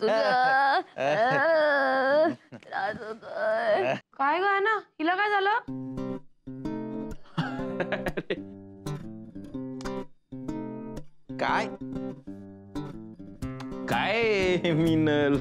तुझा त्रास होतोय. काय ग ना हिला काय झालं? काय काय मिनल,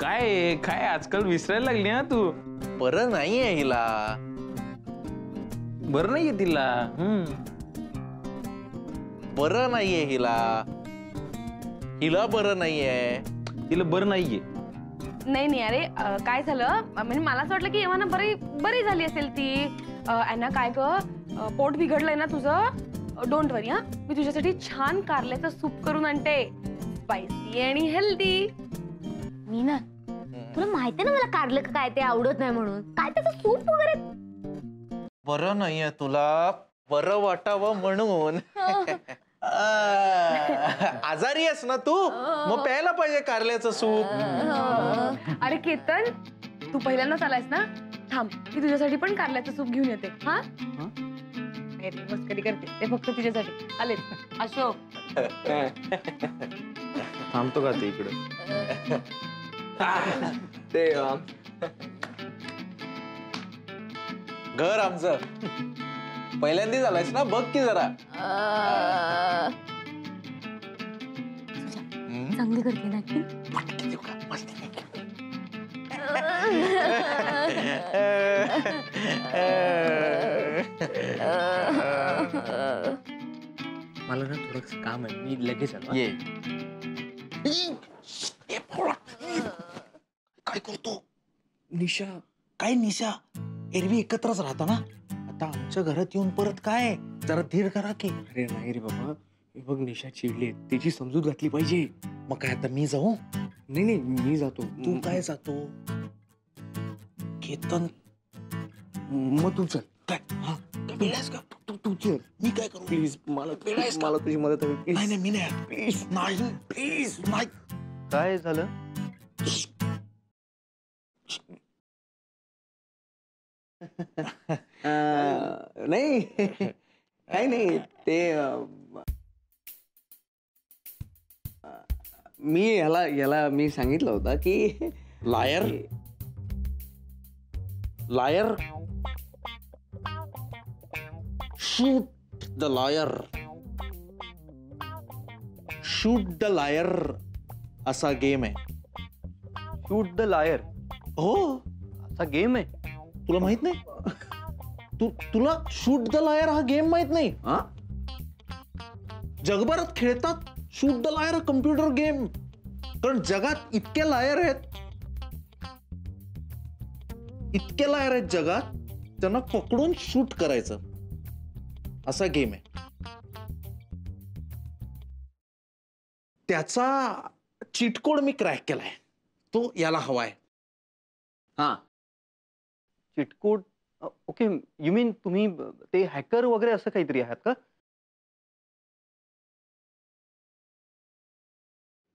काय काय आजकाल विसरायला लागली ना तू. बरं नाहीये हिला. बरं नाहीये तिला. बरं नाहीये हिला. हिला बरं नाहीये. तिला बरं नाहीये. नाही नाही अरे काय झालं म्हणजे मला असं वाटलं की एव्हा ना बरी झाली असेल ती. अॅना काय ग पोट बिघडलंय ना तुझं? डोंट वरी हा, मी तुझ्यासाठी छान कारल्याचं सूप करून आणते, स्पायसी आणि हेल्दी. मी ना तुला माहिती ना मला कारलं काय ते आवडत नाही म्हणून. काय त्याचं सूप वगैरे. बरं नाहीये तुला, बरं वाटावं म्हणून. आजारी आहेस ना तू, मग प्यायला पाहिजे कारल्याचं सूप. अरे केतन तू पहिल्यांदाच आलायस ना, थांब मी तुझ्यासाठी पण कारल्याचं सूप घेऊन येते. हा मस्करी करते, ते फक्त तुझ्यासाठी आलेच. अशोक थांबतो का ते इकडे? ते घर आमचं पहिल्यांदा झालायस ना, बघ की जरा. चांगली करते ना की. मला ना थोडं काम आहे, मी लगेच आलो. ये. काय करतो निशा? काय निशा? एरवी एकत्रच राहता ना, आता आमच्या घरात येऊन परत काय? जरा धीर करा की. अरे नाही रे बाबा, हे बघ निशा चिडली, तिची समजूत घातली पाहिजे. मग काय आता मी जाऊ? नाही नाही मी जातो. तू काय जातो? केतन मग तू चल. काय? हा पिलायस का? तू चल. मी काय करू? प्लीज मला पिलायस का? मला तुझी मदत हवी. नाही नाही मी नाही. प्लीज नाही प्लीज नाही. काय झालं? नाही काही नाही ते मी याला मी सांगितलं होतं की लायर लायर शूट द लायर. शूट द लायर असा गेम आहे. शूट द लायर हो असा गेम आहे? तुला माहित नाही? तुला शूट द लायर हा गेम माहित नाही? हा जगभरात खेळतात शूट द लायर कम्प्युटर गेम. कारण जगात इतके लायर आहेत, इतके लायर आहेत जगात, त्यांना पकडून शूट करायचं असा गेम आहे. त्याचा चीट कोड मी क्रॅक केलाय, तो याला हवाय. हा चिटकोड. ओके, यू मीन तुम्ही ते हॅकर वगैरे असं काहीतरी आहात का?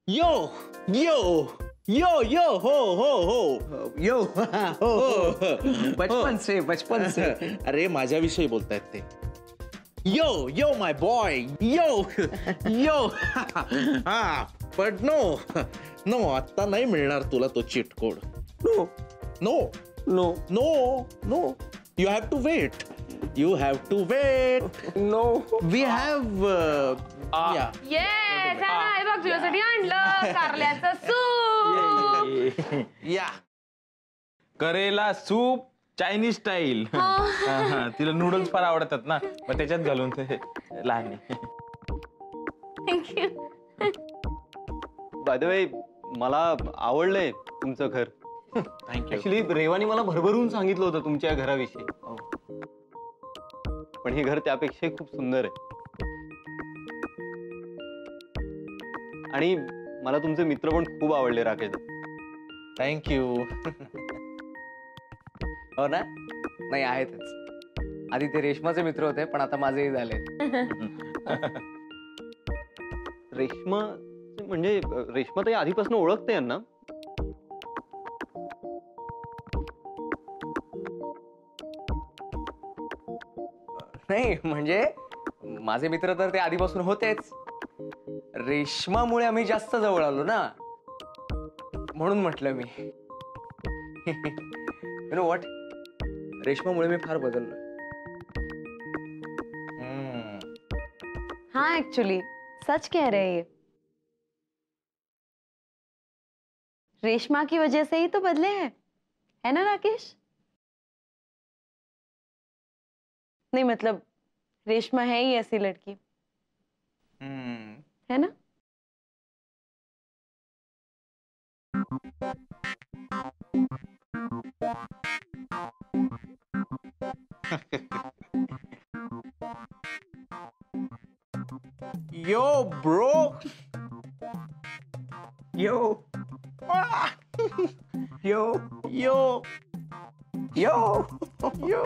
यो यो यो यो हो हो हो यो हो बचपन से अरे माझ्याविषयी बोलतायत ते. Yo yo my boy yo yo. हा पण नो आता नाही मिळणार तुला तो cheat code. No no no no no you have to wait. You have to wait. No we have ये हे बघ तुझ्यासाठी आणलं कारल्याचं सूप. या करेला सूप चायनीज स्टाईल. तिला नूडल्स फार आवडतात ना, मग त्याच्यात घालून ते लहान. थँक्यू. बाय द वे मला आवडलंय तुमचं घर. थँक्यू. ऍक्च्युली रेवानी मला भरभरून सांगितलं होतं तुमच्या घराविषयी, पण हे घर त्यापेक्षा खूप सुंदर आहे. आणि मला तुमचे मित्र पण खूप आवडले राकेश. थँक्यू. हो ना? नाही आहेतच. आधी ते रेशमाचे मित्र होते, पण आता माझेही झाले. रेश्मा म्हणजे रेश्मा ताई आधीपासून ओळखते यांना? नाही म्हणजे माझे मित्र तर ते आधीपासून होतेच. रेशमामुळे आम्ही जास्त जवळ आलो ना, म्हणून म्हटलं मी. यु नो व्हॉट, रेश्मामुळे मी फार बदललोय. हाँ एक्चुअली सच कह रहे हैं ये. रेशमा की वजह से ही तो बदले हैं, है ना राकेश? नहीं मतलब रेशमा है ही ऐसी लड़की, है ना? यो ब्रो, यो यो यो यो यो.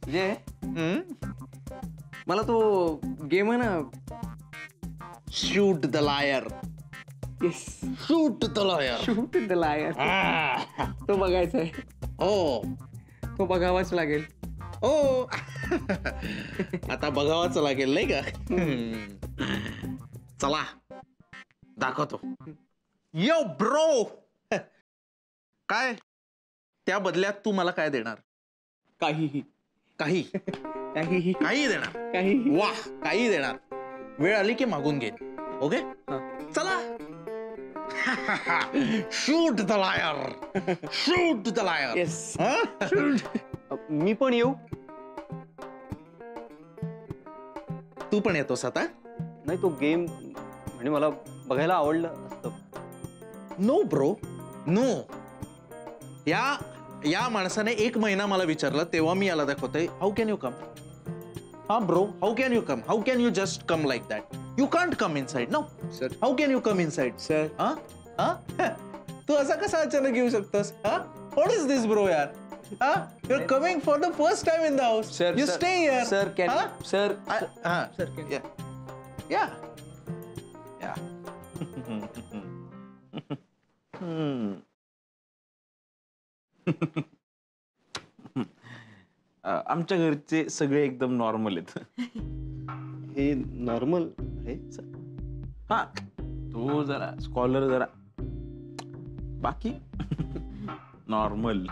म्हणजे मला तो गेम आहे ना, शूट द लायर. येस, शूट द लायर. शूट द लायर, तो बघायचा आहे. हो तो बघावाच लागेल. हो. आता बघावाच लागेल नाही का? चला दाखवतो. यो ब्रो, काय त्या बदल्यात तू मला काय देणार? काहीही काही काहीही काही देणार? काहीही. वा, काही देणार. वेळ आली की मागून घेईन. ओके चला. शूट द लायर. शूट द लायर. येस, मी पण येऊ. तू पण येतोस आता? नाही, तो गेम म्हणजे मला बघायला आवडलं असतं. No bro, no. या माणसाने 1 महिना मला विचारलं तेव्हा मी याला दाखवतोय. How can you come? हा bro, how can you come? How can you just come like that? You can't come inside. No sir, how can you come inside? Sir, हा हा. तू असा कसा अचानक येऊ शकतोस? हा, व्हॉट इज दिस ब्रो यार? हा, you are coming for the first time in the house. Sir, you stay here. Sir, can sir, हा सर, कॅन या या या. आमच्या घरचे सगळे एकदम नॉर्मल आहेत. हे नॉर्मल आहे. हा, तो जरा स्कॉलर जरा, बाकी नॉर्मल.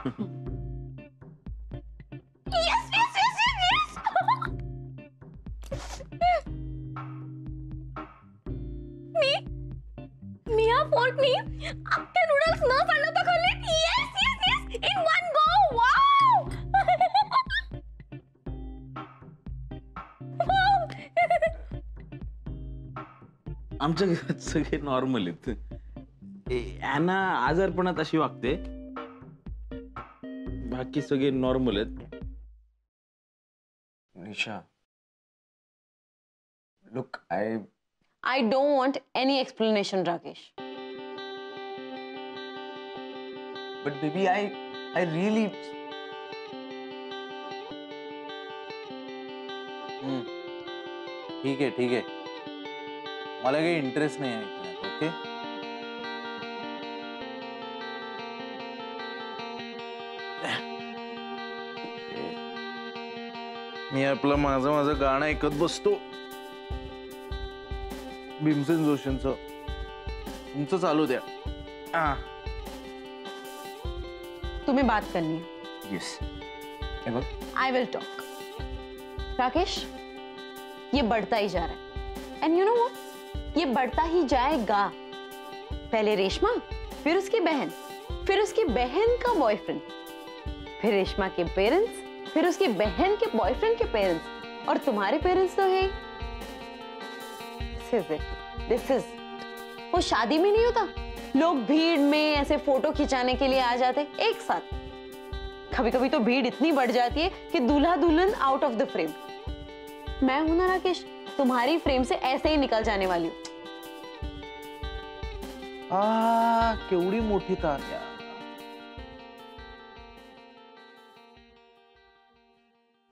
मी हा फोर्कनी अख्खे नूडल्स न सांडता खाल्ले. Yes yes yes, in one go. Wow. आमच्या घरात सगळे नॉर्मल आहेत. ॲना आजारपणात अशी वागते, बाकी सगळे नॉर्मल आहेत. निशा, look, I don't want any explanation, Rakesh. but baby, I really. ठीक आहे ठीक आहे, मला काही इंटरेस्ट नाही आहे. ओके मी आपलं माझं गाणं ऐकत बसतो. भीमसेन जोशींचं. तुमचं चालू द्या. तुम्हें बात करनी है. Yes, I will talk. Rakesh, ये बढ़ता ही जा रहा है. And you know what? ये बढ़ता ही जाएगा. पहले रेशमा, फिर उसकी बहन, फिर उसकी बहन का बॉयफ्रेंड, फिर रेशमा के पेरेंट्स, फिर उसकी बहन के बॉयफ्रेंड के पेरेंट्स, और तुम्हारे पेरेंट्स तो है. This is. वो शादी में नहीं होता, लोग भीड़ में ऐसे फोटो खिंचाने के लिए आ जाते एक साथ. कभी कभी तो भीड़ इतनी बढ़ जाती है कि दूल्हा दुल्हन आउट ऑफ द फ्रेम. मैं हूं ना राकेश, तुम्हारी फ्रेम से ऐसे ही निकल जाने वाली हूं. केवढी मोठी तार.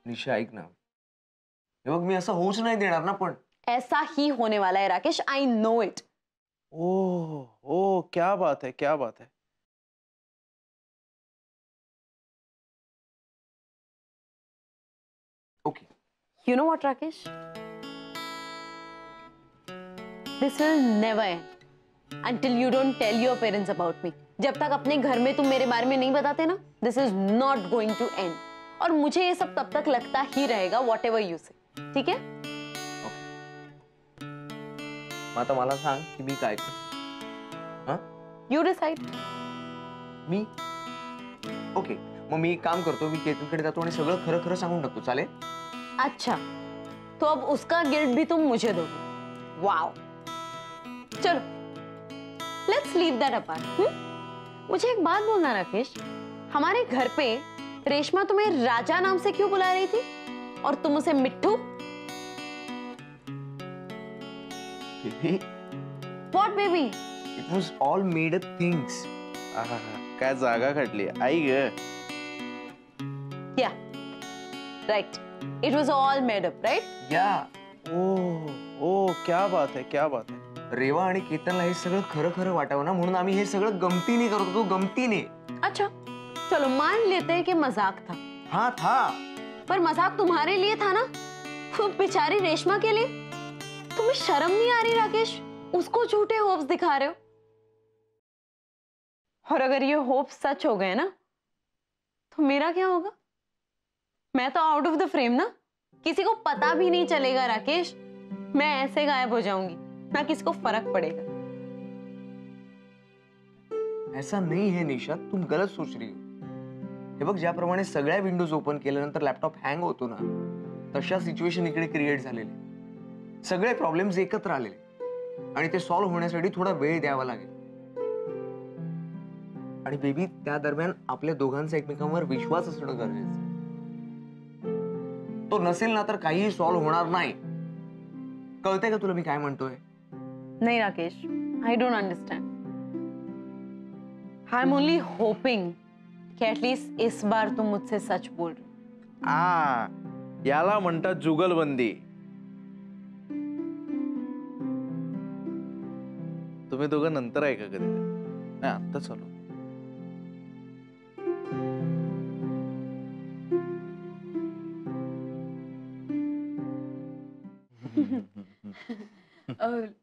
निशा, ऐक ना, हे बघ, मी असं होऊच नाही देणार ना. पण ऐसा ही होने वाला है राकेश. I know it. ओ, क्या बात है, क्या बात है. Okay, You know what, Rakesh? This will never end. until you don't tell your parents about me. जब तक अपने घर में तुम मेरे बारे में नहीं बताते ना, this is not going to end. और मुझे ये सब तब तक लगता ही रहेगा, whatever you say. ठीक है? मग आता मला सांग की मी काय करू. हा? You decide. मी ओके, मग मी एक काम करतो, मी केतनकडे जातो आणि सगळं खरं खरं सांगून टाकतो. चालेल? अच्छा, तो अब उसका गिल्ट भी तुम मुझे दोगे. वाओ. चलो, लेट्स लीव दैट अपार्ट. मुझे एक बात बोलना राकेश, हमारे घर पे रेशमा तुम्हें राजा नाम से क्यों बुला रही थी और तुम उसे Mittu? Baby, What baby? It was all made up things. आहा, काय जागा काढली आई ग. Yeah, right. It was all made up, right? या ओ क्या बात है, क्या बात है. रेवा आणि केतनला हे सगळं खरं खरं वाटावं ना, म्हणून आम्ही हे सगळं गमतीने करत होतो. गमतीने. अच्छा, चलो मान लेते हैं कि मजाक था, हा था. पर मजाक तुम्हारे लिए था ना, वो बेचारी रेशमा के लिए. तुम्हें शर्म नहीं आ रही राकेश? उसको झूठे होप्स दिखा रहे हो. और अगर ये होप्स सच हो गए ना, तो मेरा क्या होगा? मैं तो आउट ऑफ द फ्रेम ना, किसी को पता भी नहीं चलेगा राकेश. मैं ऐसे गायब हो जाऊंगी, ना किसी को फर्क पड़ेगा. ऐसा नहीं है निशा, तुम गलत सोच रही हो. हे बघ, ज्याप्रमाणे सगळ्या विंडोज ओपन केल्यानंतर लॅपटॉप हँग होतो ना, तशा सिच्युएशन इकडे क्रिएट झालेले. सगळे प्रॉब्लेम्स एकत्र आलेले आणि ते सॉल्व्ह होण्यासाठी थोडा वेळ द्यावा लागेल. आणि बेबी, त्या दरम्यान आपल्या दोघांचा एकमेकांवर विश्वास असणं गरजेचं आहे. तो नसेल ना तर काहीही सॉल्व्ह होणार नाही. कळतंय का तुला मी काय म्हणतोय? नहीं Rakesh, I don't understand. I am only hopping कि एटलीस्ट इस बार तुम मुझसे सच बोल रहे हो. याला म्हणतात जुगलबंदी. तुम्ही दोघं नंतर आहे का कधी? नाही, आता चालू.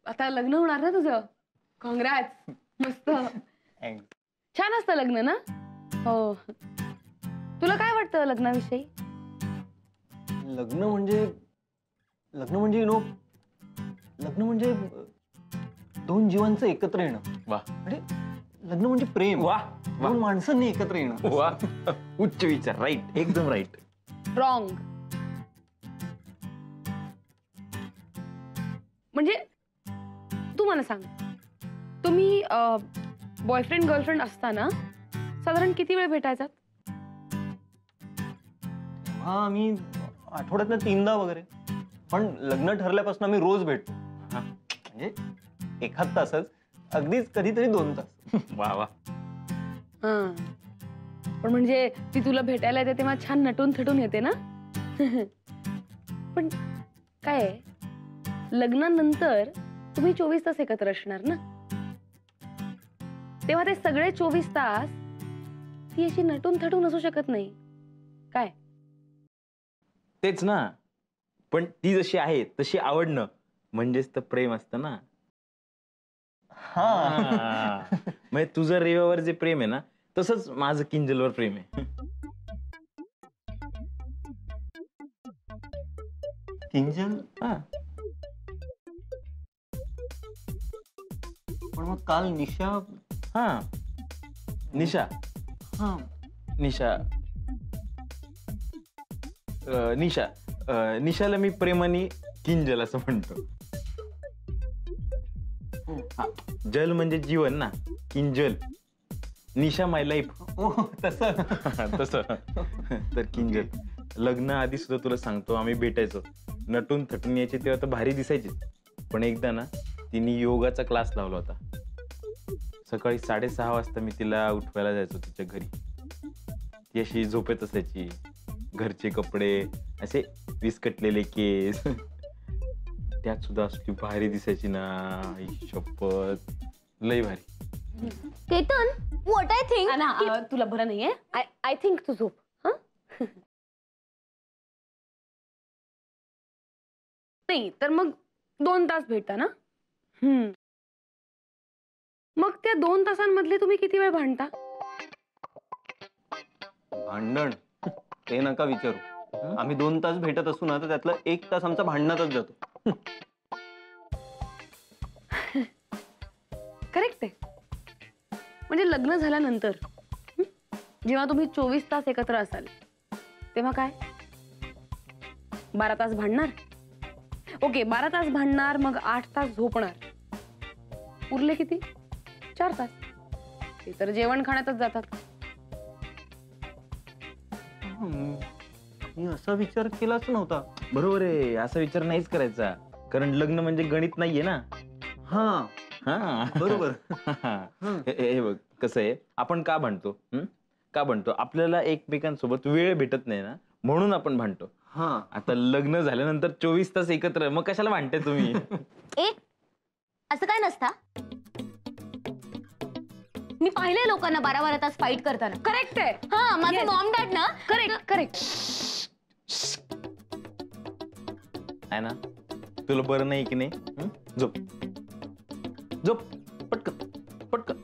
आता लग्न होणार ना तुझं. कॉंग्रॅट्स. मस्त. छान असतं लग्न ना. हो. तुला काय वाटतं लग्नाविषयी? लग्न म्हणजे यु नो, लग्न म्हणजे दोन जीवांचं एकत्र येणं. वा म्हणजे लग्न म्हणजे प्रेम. वा दोन माणसांनी एकत्र येणं. वा, उच्च विचार. राईट, एकदम राईट. रॉंग. म्हणजे तू मला सांग, तुम्ही बॉयफ्रेंड गर्लफ्रेंड असताना साधारण किती वेळ भेटायचात? हा, आम्ही आठवड्यातनं 3दा वगैरे. पण लग्न ठरल्यापासून आम्ही रोज भेटतो. म्हणजे एखाद तासच, अगदीच कधीतरी 2 तास. वा वा. हा, पण म्हणजे ती तुला भेटायला येते तेव्हा छान नटून थटून येते ना. पण काय आहे, लग्नानंतर तुम्ही 24 तास एकत्र असणार ना, तेव्हा ते सगळे 24 तास ती अशी नटून थटून असू शकत नाही. काय? तेच ना. पण ती जशी आहे तशी आवडणं म्हणजेच तर प्रेम असतं ना. हा. म्हणजे तुझं रेवावर जे प्रेम आहे ना, तसंच माझं किंजलवर प्रेम आहे. किंजल. हा. पण मग काल निशा. हा, निशा. हा, निशा. निशा. निशाला मी प्रेमाने किंजल असं म्हणतो. हा, जल म्हणजे जीवन ना, किंजल. निशा माय लाईफ. ओ तसं. तसं. तर किंजल, लग्न आधी सुद्धा तुला सांगतो आम्ही भेटायचो, नटून थटून यायचे तेव्हा तर भारी दिसायचे. पण एकदा ना तिने योगाचा क्लास लावला होता. सकाळी 6:30 वाजता मी तिला उठवायला जायचो तिच्या घरी. ती अशी झोपेत असायची, घरचे कपडे, असे विस्कटलेले केस. त्यात सुद्धा ती भारी दिसायची ना, आई शपथ, लय भारी. Ketan, what I think. तुला बरं नाहीये? आय थिंक तू झोप. हा. नाही तर मग 2 तास भेटता ना. मग त्या 2 तासांमधले तुम्ही किती वेळ भांडता? भांडण ते नका विचारू. आम्ही 2 तास भेटत असू ना तर त्यातला 1 तास आमचा भांडणातच जातो. करेक्ट आहे. म्हणजे लग्न झाल्यानंतर जेव्हा तुम्ही 24 तास एकत्र असाल तेव्हा काय 12 तास भांडणार. ओके 12 तास भांडणार, मग 8 तास झोपणार, उरले किती 4 तास ते तर जेवण खाण्यातच जातात. मी असा विचार केलाच नव्हता. बरोबर आहे, असा विचार नाहीच करायचा, कारण लग्न म्हणजे गणित नाहीये ना. हा हा बरोबर. हे बघ कसं आहे, आपण का भांडतो? का भांडतो? आपल्याला एकमेकांसोबत वेळ भेटत नाही ना, म्हणून आपण भांडतो. हा आता लग्न झाल्यानंतर 24 तास एकत्र, मग कशाला भांडते तुम्ही? असं काय नसता. मी पाहिले लोकांना 12-12 तास फाईट करताना. करेक्ट आहे. हा माझं Yes. मॉम डॅड ना. Correct correct. आहे ना, तुला बरं नाही की नाही? झोप झोप पटकन पटकन.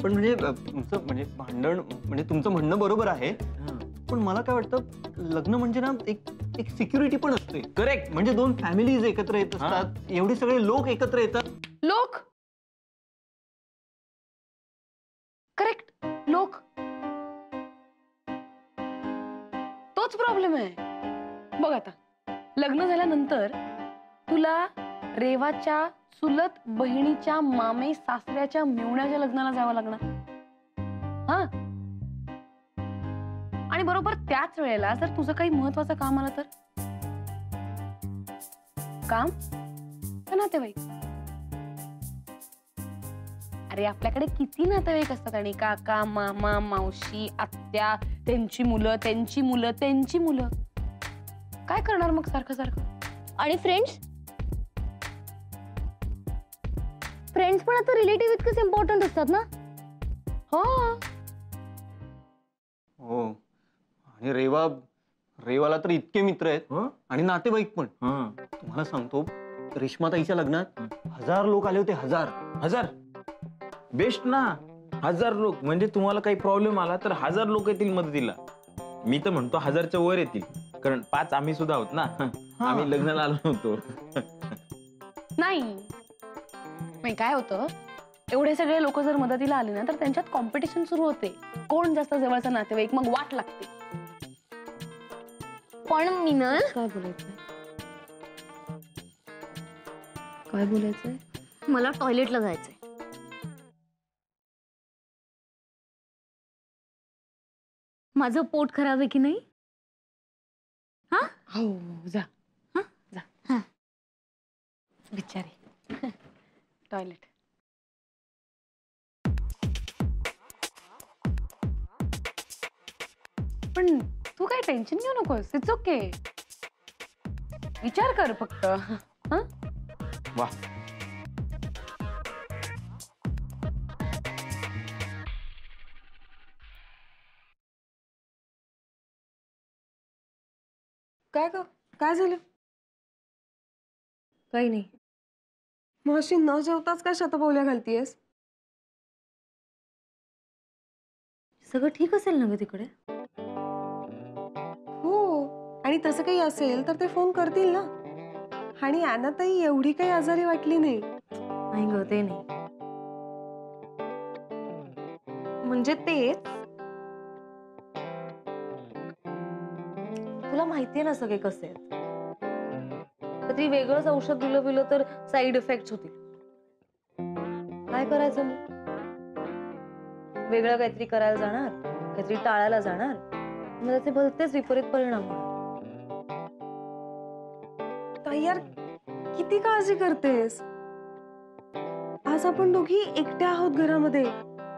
पण म्हणजे तुमचं म्हणजे भांडण म्हणजे तुमचं म्हणणं बरोबर आहे, पण मला काय वाटतं लग्न म्हणजे ना एक सिक्युरिटी पण असते. करेक्ट. म्हणजे 2 फॅमिलीज एकत्र येत असतात, एवढे सगळे लोक एकत्र येतात. लोक करेक्ट. लोक तोच प्रॉब्लेम आहे. बघ आता लग्न झाल्यानंतर तुला रेवाच्या चुलत बहिणीच्या मामे सासऱ्याच्या मेवण्याच्या लग्नाला जावं लागणार. हा आणि बरोबर त्याच वेळेला जर तुझं काही महत्वाचं काम आलं तर काम का नातेवाईक? अरे आपल्याकडे किती नातेवाईक असतात आणि काका मामा मावशी आत्या, त्यांची मुलं त्यांची मुलं त्यांची मुलं. काय करणार मग सारखं सारखं? आणि फ्रेंड्स पण आता रिलेटिव्ह इतकेच इम्पॉर्टंट असतात ना. हो हो आणि रेवाला तर इतके मित्र आहेत आणि नातेवाईक पण. तुम्हाला सांगतो रेश्माताईच्या लग्नात 1000 लोक आले होते. 1000 बेस्ट ना. 1000 लोक म्हणजे तुम्हाला काही प्रॉब्लेम आला तर 1000 लोक येतील मदतीला. मी तर म्हणतो 1000च्या वर येतील, कारण 5 आम्ही सुद्धा आहोत ना. आम्ही लग्नाला आलो नव्हतो. नाही काय होतं, एवढे सगळे लोक जर मदतीला आले ना तर त्यांच्यात कॉम्पिटिशन सुरू होते. कोण जास्त जवळचा नातेवाईक, मग वाट लागते. पण मिनल काय बोलायचंय? मला टॉयलेटला जायचंय. माझं पोट खराब आहे की नाही? हो जा जा बिचारी. टॉयलेट. पण तू काय टेन्शन घेऊ नकोस. It's okay. विचार कर फक्त. वा काय ग, काय झालं? काही नाही. मग अशी न जेवताच काय शतपावल्या घालतीयस? सगळं ठीक असेल ना ग तिकडे? हो, आणि तसं काही असेल तर ते फोन करतील ना. आणि अनाताई एवढी काही आजारी वाटली नाही. नाही ग ते नाही. म्हणजे तेच. तुला माहितीये ना सगळे कसे आहेत. तरी वेगळंच औषध दिलं तर साईड इफेक्ट होतील. काय करायचं मग? वेगळं काहीतरी करायला जाणार, काहीतरी टाळायला जाणार, मग त्याचे भलतेच विपरीत परिणाम होणार. ताई यार, किती काळजी करतेस? आज आपण दोघी एकट्या आहोत घरामध्ये.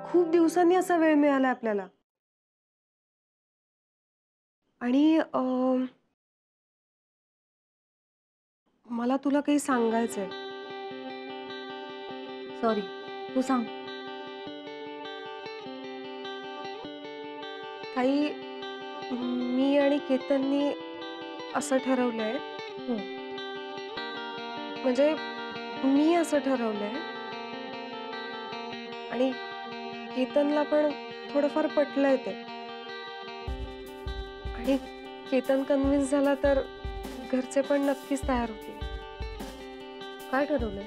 खूप दिवसांनी असा वेळ मिळाला आपल्याला. आणि मला तुला काही सांगायचंय. सॉरी, तू सांग. ताई, मी आणि केतननी असं ठरवलंय म्हणजे मी असं ठरवलंय आणि केतनला पण थोडंफार पटलंय ते. आणि केतन कन्व्हिन्स झाला तर घरचे पण नक्कीच तयार होतील. काय ठरवलंय?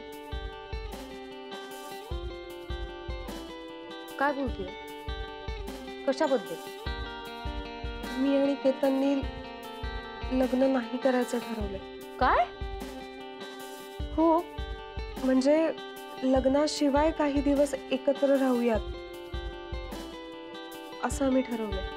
काय बोलतेय? कशाबद्दल? मी आणि केतननी लग्न नाही करायचं ठरवलंय. काय? हो, म्हणजे लग्नाशिवाय काही दिवस एकत्र राहूयात असं आम्ही ठरवलंय.